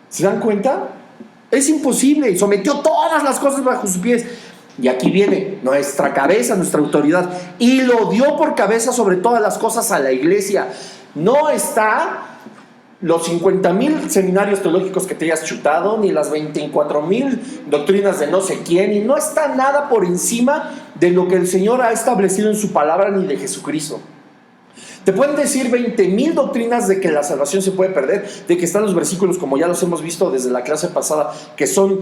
¿Se dan cuenta? Es imposible. Y sometió todas las cosas bajo sus pies. Y aquí viene nuestra cabeza, nuestra autoridad. Y lo dio por cabeza sobre todas las cosas a la iglesia. No está los 50,000 seminarios teológicos que te hayas chutado, ni las 24,000 doctrinas de no sé quién, y no está nada por encima de lo que el Señor ha establecido en su palabra, ni de Jesucristo. Te pueden decir 20,000 doctrinas de que la salvación se puede perder, de que están los versículos, como ya los hemos visto desde la clase pasada, que son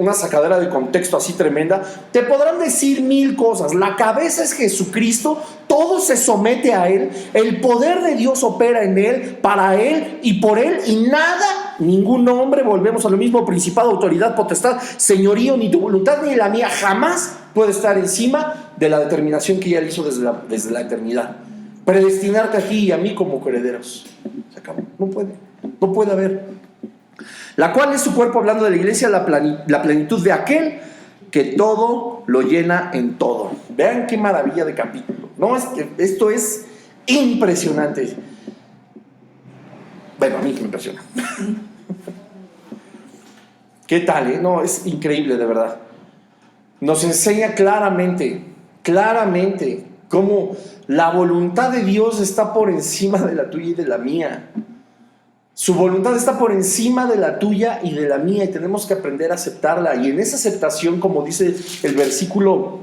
una sacadera de contexto así tremenda. Te podrán decir 1000 cosas. La cabeza es Jesucristo, todo se somete a Él, el poder de Dios opera en Él, para Él y por Él, y nada, ningún hombre, volvemos a lo mismo, principado, autoridad, potestad, señorío, ni tu voluntad ni la mía, jamás puede estar encima de la determinación que Él hizo desde la eternidad. Predestinarte a ti y a mí como herederos. Se acabó. No puede haber. La cual es su cuerpo, hablando de la iglesia, la plenitud de aquel que todo lo llena en todo. Vean qué maravilla de capítulo. No, esto es impresionante. Bueno, a mí me impresiona. ¿Qué tal? No, es increíble, de verdad. Nos enseña claramente cómo la voluntad de Dios está por encima de la tuya y de la mía. Su voluntad está por encima de la tuya y de la mía, y tenemos que aprender a aceptarla. Y en esa aceptación, como dice el versículo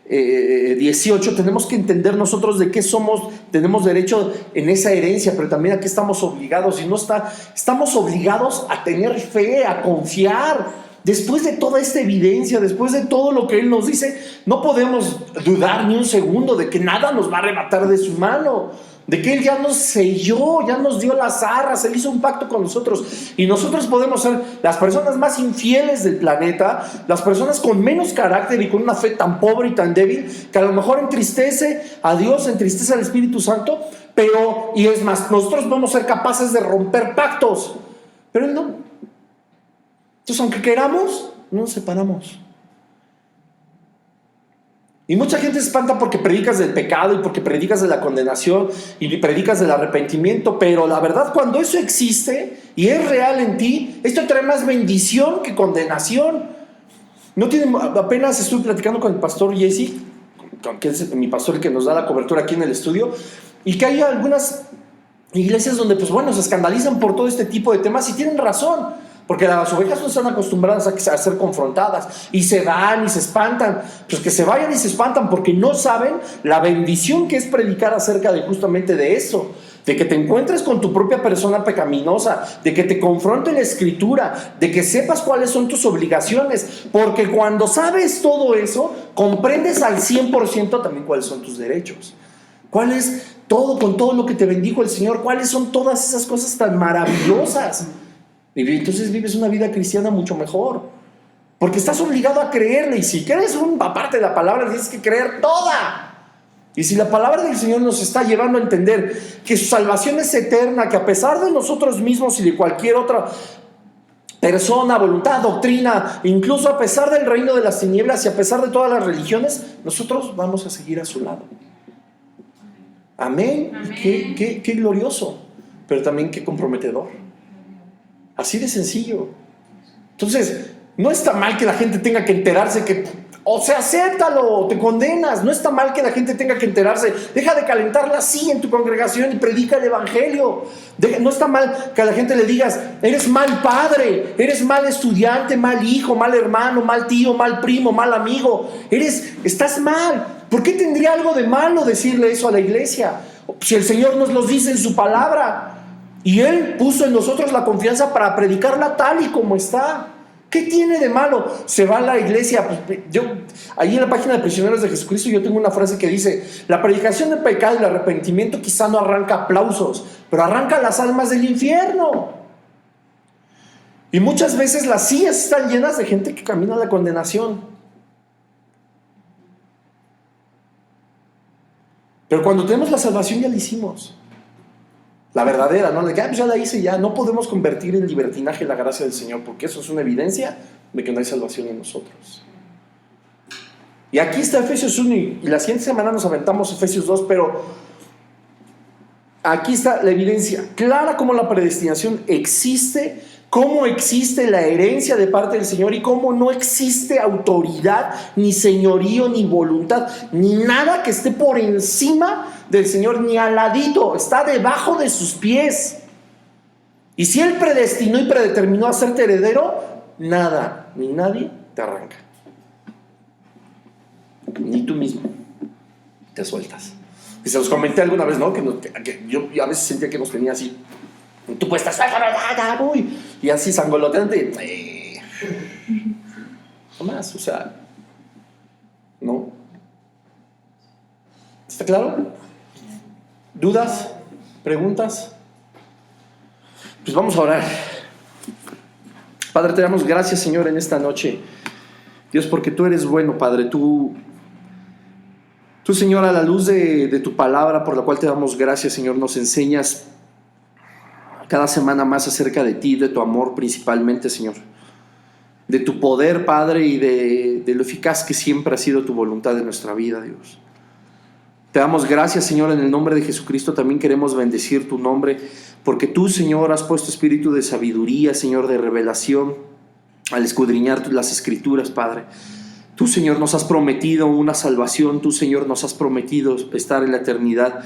18, tenemos que entender nosotros de qué somos, tenemos derecho en esa herencia, pero también a qué estamos obligados. Estamos obligados a tener fe, a confiar. Después de toda esta evidencia, después de todo lo que Él nos dice, no podemos dudar ni un segundo de que nada nos va a arrebatar de su mano, de que Él ya nos selló, ya nos dio las arras, Él hizo un pacto con nosotros, y nosotros podemos ser las personas más infieles del planeta, las personas con menos carácter y con una fe tan pobre y tan débil, que a lo mejor entristece a Dios, entristece al Espíritu Santo, pero, y es más, nosotros vamos a ser capaces de romper pactos, pero Él no. Entonces, aunque queramos, no nos separamos. Y mucha gente se espanta porque predicas del pecado y porque predicas de la condenación y predicas del arrepentimiento, pero la verdad, cuando eso existe y es real en ti, esto trae más bendición que condenación. Apenas estuve platicando con el pastor Jesse, que es mi pastor, el que nos da la cobertura aquí en el estudio, y que hay algunas iglesias donde, pues bueno, se escandalizan por todo este tipo de temas y tienen razón. Porque las ovejas no están acostumbradas a ser confrontadas y se van y se espantan. Pues que se vayan y se espantan porque no saben la bendición que es predicar acerca de justamente de eso. De que te encuentres con tu propia persona pecaminosa, de que te confronte la Escritura, de que sepas cuáles son tus obligaciones. Porque cuando sabes todo eso, comprendes al 100% también cuáles son tus derechos. ¿Cuál es todo, con todo lo que te bendijo el Señor? ¿Cuáles son todas esas cosas tan maravillosas? Y entonces vives una vida cristiana mucho mejor, porque estás obligado a creerle. Y si crees una parte de la palabra, tienes que creer toda. Y si la palabra del Señor nos está llevando a entender que su salvación es eterna, que a pesar de nosotros mismos y de cualquier otra persona, voluntad, doctrina, incluso a pesar del reino de las tinieblas y a pesar de todas las religiones, nosotros vamos a seguir a su lado. Amén. Qué glorioso, pero también qué comprometedor. Así de sencillo. Entonces, no está mal que la gente tenga que enterarse o sea, acéptalo, te condenas. No está mal que la gente tenga que enterarse. Deja de calentarla así en tu congregación y predica el evangelio. No está mal que a la gente le digas: eres mal padre, eres mal estudiante, mal hijo, mal hermano, mal tío, mal primo, mal amigo. Estás mal. ¿Por qué tendría algo de malo decirle eso a la iglesia? Si el Señor nos lo dice en su palabra. Y Él puso en nosotros la confianza para predicarla tal y como está. ¿Qué tiene de malo? Se va a la iglesia. Ahí en la página de Prisioneros de Jesucristo yo tengo una frase que dice: la predicación del pecado y el arrepentimiento quizá no arranca aplausos, pero arranca las almas del infierno. Y muchas veces las sillas están llenas de gente que camina a la condenación. Pero cuando tenemos la salvación ya la hicimos. La verdadera, ¿no? Pues ya la hice, ya. No podemos convertir en libertinaje la gracia del Señor, porque eso es una evidencia de que no hay salvación en nosotros. Y aquí está Efesios 1, y la siguiente semana nos aventamos Efesios 2, pero aquí está la evidencia clara cómo la predestinación existe, cómo existe la herencia de parte del Señor y cómo no existe autoridad, ni señorío, ni voluntad, ni nada que esté por encima del Señor, ni al ladito, está debajo de sus pies. Y si Él predestinó y predeterminó hacerte heredero, nada ni nadie te arranca, ni tú mismo te sueltas. Y se los comenté alguna vez, ¿no? Que yo a veces sentía que nos tenía así. Tú puedes estar, y así sangoloteante. No más, o sea, ¿no? ¿Está claro? ¿Dudas? ¿Preguntas? Pues vamos a orar. Padre, te damos gracias, Señor, en esta noche. Dios, porque tú eres bueno, Padre. Tú, Señor, a la luz de tu palabra, por la cual te damos gracias, Señor, nos enseñas cada semana más acerca de ti, de tu amor principalmente, Señor. De tu poder, Padre, y de lo eficaz que siempre ha sido tu voluntad en nuestra vida, Dios. Te damos gracias, Señor, en el nombre de Jesucristo. También queremos bendecir tu nombre, porque tú, Señor, has puesto espíritu de sabiduría, Señor, de revelación, al escudriñar las Escrituras, Padre. Tú, Señor, nos has prometido una salvación. Tú, Señor, nos has prometido estar en la eternidad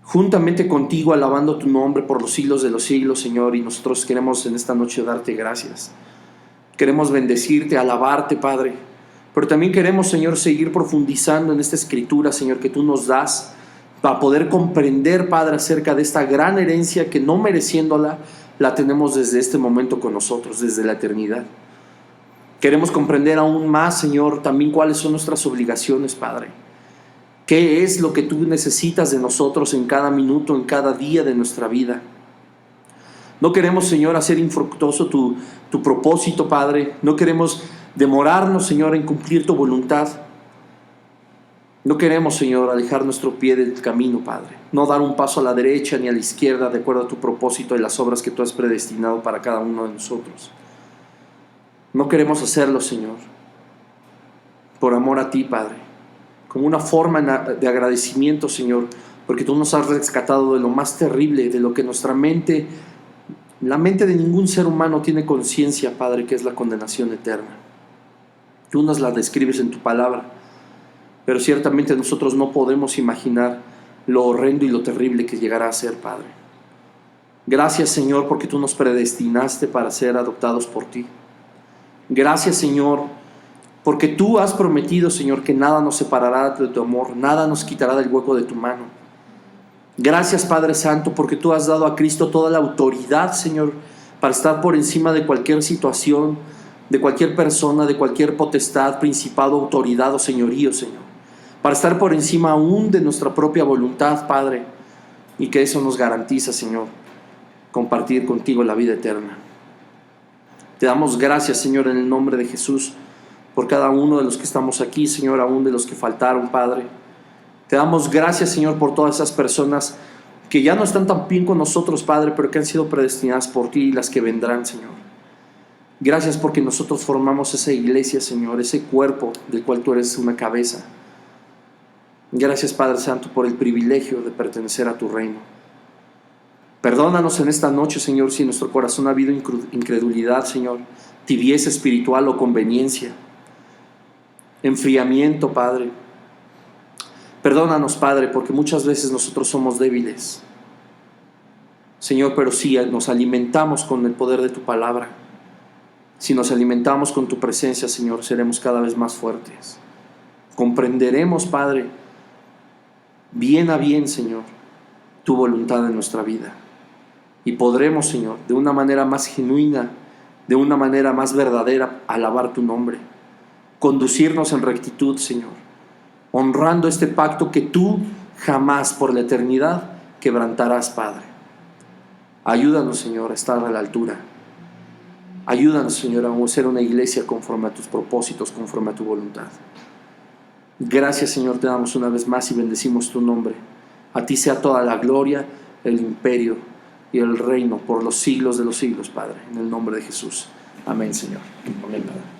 juntamente contigo, alabando tu nombre por los siglos de los siglos, Señor. Y nosotros queremos en esta noche darte gracias. Queremos bendecirte, alabarte, Padre, Pero también queremos, Señor, seguir profundizando en esta escritura, Señor, que tú nos das para poder comprender, Padre, acerca de esta gran herencia que no mereciéndola, la tenemos desde este momento con nosotros, desde la eternidad. Queremos comprender aún más, Señor, también cuáles son nuestras obligaciones, Padre. ¿Qué es lo que tú necesitas de nosotros en cada minuto, en cada día de nuestra vida? No queremos, Señor, hacer infructuoso tu propósito, Padre. No queremos demorarnos, Señor, en cumplir tu voluntad. No queremos, Señor, alejar nuestro pie del camino, Padre. No dar un paso a la derecha ni a la izquierda de acuerdo a tu propósito y las obras que tú has predestinado para cada uno de nosotros. No queremos hacerlo, Señor, por amor a ti, Padre, como una forma de agradecimiento, Señor, porque tú nos has rescatado de lo más terrible, de lo que nuestra mente, la mente de ningún ser humano tiene conciencia, Padre, que es la condenación eterna. Tú nos la describes en tu palabra, pero ciertamente nosotros no podemos imaginar lo horrendo y lo terrible que llegará a ser, Padre. Gracias, Señor, porque tú nos predestinaste para ser adoptados por ti. Gracias, Señor, porque tú has prometido, Señor, que nada nos separará de tu amor, nada nos quitará del hueco de tu mano. Gracias, Padre Santo, porque tú has dado a Cristo toda la autoridad, Señor, para estar por encima de cualquier situación, de cualquier persona, de cualquier potestad, principado, autoridad o señorío, Señor. Para estar por encima aún de nuestra propia voluntad, Padre, y que eso nos garantiza, Señor, compartir contigo la vida eterna. Te damos gracias, Señor, en el nombre de Jesús, por cada uno de los que estamos aquí, Señor, aún de los que faltaron, Padre. Te damos gracias, Señor, por todas esas personas que ya no están tan bien con nosotros, Padre, pero que han sido predestinadas por ti y las que vendrán, Señor. Gracias porque nosotros formamos esa iglesia, Señor, ese cuerpo del cual tú eres una cabeza. Gracias, Padre Santo, por el privilegio de pertenecer a tu reino. Perdónanos en esta noche, Señor, si en nuestro corazón ha habido incredulidad, Señor, tibieza espiritual o conveniencia, enfriamiento, Padre. Perdónanos, Padre, porque muchas veces nosotros somos débiles, Señor, pero si nos alimentamos con el poder de tu palabra, si nos alimentamos con tu presencia, Señor, seremos cada vez más fuertes. Comprenderemos, Padre, bien a bien, Señor, tu voluntad en nuestra vida. Y podremos, Señor, de una manera más genuina, de una manera más verdadera, alabar tu nombre, conducirnos en rectitud, Señor, honrando este pacto que tú jamás por la eternidad quebrantarás, Padre. Ayúdanos, Señor, a estar a la altura. Ayúdanos, Señor, a ser una iglesia conforme a tus propósitos, conforme a tu voluntad. Gracias, Señor, te damos una vez más y bendecimos tu nombre. A ti sea toda la gloria, el imperio y el reino por los siglos de los siglos, Padre, en el nombre de Jesús. Amén, Señor. Amén, Padre.